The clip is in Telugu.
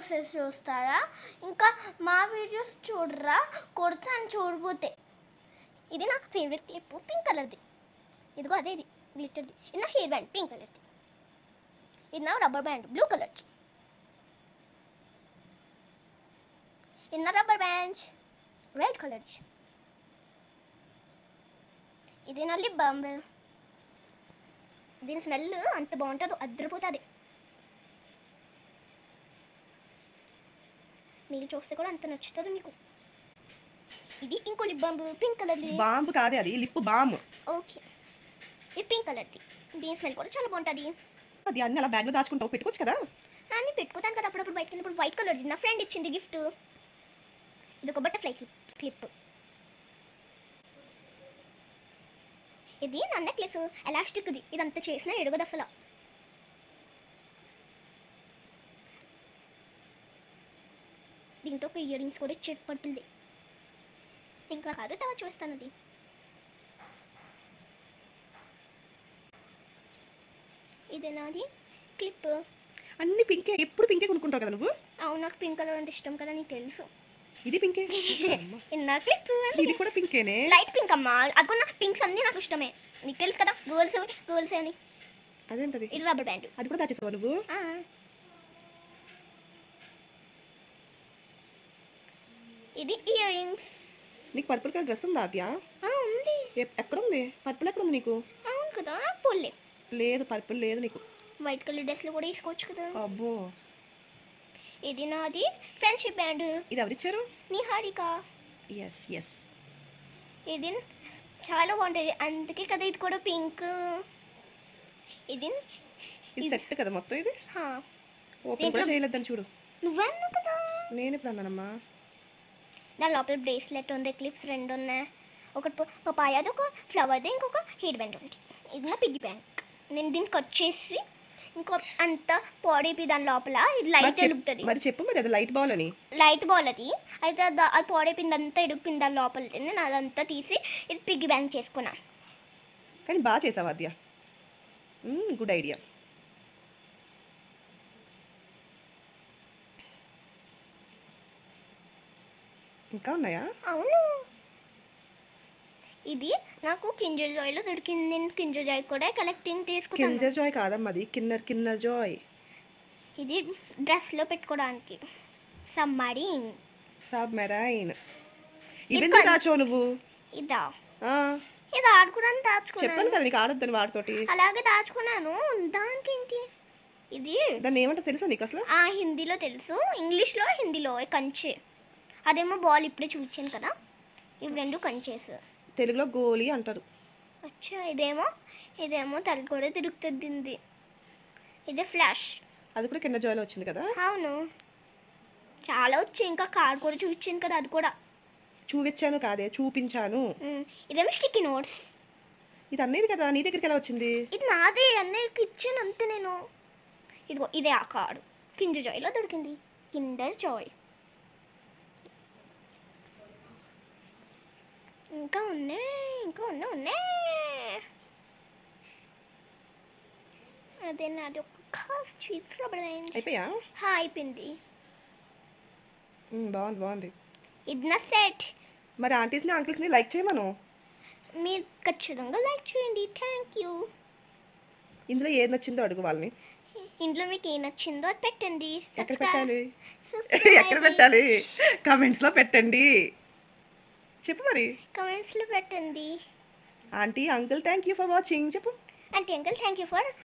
వీడియోస్ చూస్తారా? ఇంకా మా వీడియోస్ చూడరా? కొడతాను చూడబోతే. ఇది నా ఫేవరెట్ క్లిప్, పింక్ కలర్ది. ఇదిగో అదే, ఇది గ్లిటర్ది. ఇది నా హెయిర్ బ్యాండ్, పింక్ కలర్ది. ఇది నా రబ్బర్ బ్యాండ్, బ్లూ కలర్ది. ఇది నా రబ్బర్ బ్యాండ్, రెడ్ కలర్ది. ఇది నా లిప్ బామ్. దీని స్మెల్ అంత బాగుంటుందో, అద్దరిపోతుంది. మీరు చూస్తే కూడా అంత నచ్చుతుంది మీకు. ఇది ఇంకో లిప్ బాంబు, పింక్ కలర్ది. బాంబు కాదే, అది లిప్ బామ్. ఓకే, ఇది పింక్ కలర్ది. దీని స్మెల్ కూడా చాలా బాగుంటుంది. అది అన్ని అలా బ్యాగ్లో దాచుకుంటావు, పెట్టుకోవచ్చు కదా. అని పెట్టుకుంటాను కదా అప్పుడప్పుడు బయటకు వెళ్ళినప్పుడు. వైట్ కలర్ది నా ఫ్రెండ్ ఇచ్చింది గిఫ్ట్. ఇది ఒక బటర్ఫ్లై క్లిప్. ఇది నా నెక్లెస్, ఎలాస్టిక్ది. ఇదంతా చేసిన ఎడగదు అసలు. దీంతో ఒక ఇయర్ రింగ్స్ కూడా ఇచ్చేది పడుతుంది. ఇంకా కాదు తవ చూస్తాను. అది ఇదే నాది క్లిప్. అన్ని పింకే, ఎప్పుడు పింకే కొనుక్కుంటావు కదా నువ్వు. అవును, నాకు పింక్ కలర్ అంటే ఇష్టం కదా, నీకు తెలుసు. ఇది పింకే. నా క్లిప్ ఇది కూడా పింకేనే. లైట్ పింక్ అమ్మా. అదిగో పింక్స్ అన్నీ నాకు ఇష్టమే, నీకు తెలుసు కదా. గర్ల్స్ అని. అదేంటది? ఇది రబ్బర్ బ్యాండ్. అది కూడా దాచేసావా నువ్వు? ఇది ఇయర్ రింగ్స్. నీకు పర్పుల్ కలర్ డ్రెస్ ఉందా అద్యా? ఉంది. ఎక్కడ ఉంది పర్పుల్? ఎక్కడ ఉంది నీకు? అవును కదా, పొల్లే. లేదు, పర్పుల్ లేదు నీకు. వైట్ కలర్ డ్రెస్లో కూడా వేసుకోవచ్చు కదా. అబ్బో. ఇది నాది ఫ్రెండ్షిప్ బ్యాండ్. ఇది ఎవరిచ్చారు? నిహారిక. Yes yes. ఇది చాలా బాగుంటుంది, అందుకే కదా ఇది కూడా పింక్. ఇది సెట్ కదా మొత్తం. ఇది హా, ఓపెన్ కూడా చేయలేదని చూడు. నువ్వన్నా కదా. నేను ఇప్పుడు అన్నానమ్మా. దాని లోపల బ్రేస్లెట్ ఉంది, క్లిప్స్ 2 ఉన్నాయి. ఒకటి పపాయాది, ఒక ఫ్లవర్ది, ఇంకొక హెయిర్ బ్యాండ్ ఉంది. ఇది నా పిగ్గీ బ్యాంక్. నేను దీన్ని కట్ చేసి ఇంకో అంతా పాడైపోయి దాని లోపల ఇది లైట్ ఎలుగుతుంది. మరి చెప్పు, మరి అది లైట్ బాల్ అని. లైట్ బాల్ అది. అయితే అది పాడైపోయింది, అంతా ఎడుగుపోయింది దాని లోపల. నేను అదంతా తీసి ఇది పిగ్గీ బ్యాంక్ చేసుకున్నా. కానీ బాగా చేసావు అద్యా, గుడ్ ఐడియా. ఇంకా ఉన్నాయా? అవును, ఇది నాకు కింజర్ జాయ్లో దొరికింది. నేను కింజర్ జాయ్ కూడా కలెక్టింగ్ చేసుకున్నాను. కింజర్ జాయ్ కాదమ్మా, అది కిన్నర్ జాయ్. ఇది డ్రెస్లో పెట్టుకోవడానికి. సబ్మరీన్. ఇవెందుకు దాచో నువ్వు? ఇదా? ఆ, ఇది ఆడుకోవడానికి దాచుకున్నాను. చెప్పాను కదా నీకు ఆడొద్దని వాడితోటి. అలాగే దాచుకున్నాను. దానికి ఏంటి? ఇది దాన్ని ఏమంటే తెలుసా నీకు అసలు? హిందీలో తెలుసు, ఇంగ్లీష్లో హిందీలో కంచె. అదేమో బాల్ ఇప్పుడే చూపించాను కదా. ఇవి 2 కంచేస్. తెలుగులో గోలీ అంటారు. అచ్చా, ఇదేమో తల కూడా తిరుగుతుంది. ఇదే ఫ్లాష్. అది కూడా కింద జాయ్లో వచ్చింది కదా. అవును, చాలా వచ్చాయి. ఇంకా కార్ కూడా చూపించాను కదా, అది కూడా చూపించాను కాదే, చూపించాను. ఇదేమో స్టిక్కీ నోట్స్. ఇది అన్నది కదా, నీ దగ్గరికి ఎలా వచ్చింది? ఇది నాదే, అన్నయ్యకి ఇచ్చాను అంతే నేను. ఇదిగో ఇదే ఆ కార్డు, కింజర్ జాయ్లో దొరికింది. Kinder Joy. ఇంకా ఉన్నాయి. అదే నాది ఒక ఖాస్ చీజ్ రబ్బర్ బ్యాండ్. అయిపోయా? అయిపోయింది. బాగుంది. ఇది నా సెట్. మరి ఆంటీస్ని అంకిల్స్ని లైక్ చేయమను. మీరు ఖచ్చితంగా లైక్ చేయండి. Thank you. ఇందులో ఏది నచ్చిందో అడుగు వాళ్ళని. ఇంట్లో మీకు ఏం నచ్చిందో అది పెట్టండి. ఎక్కడ పెట్టాలి? ఎక్కడ పెట్టాలి? కామెంట్స్లో పెట్టండి. చెప్పు మరి. కామెంట్స్లో పెట్టండి. Aunty uncle thank you for watching చెప్పు. Aunty uncle thank you for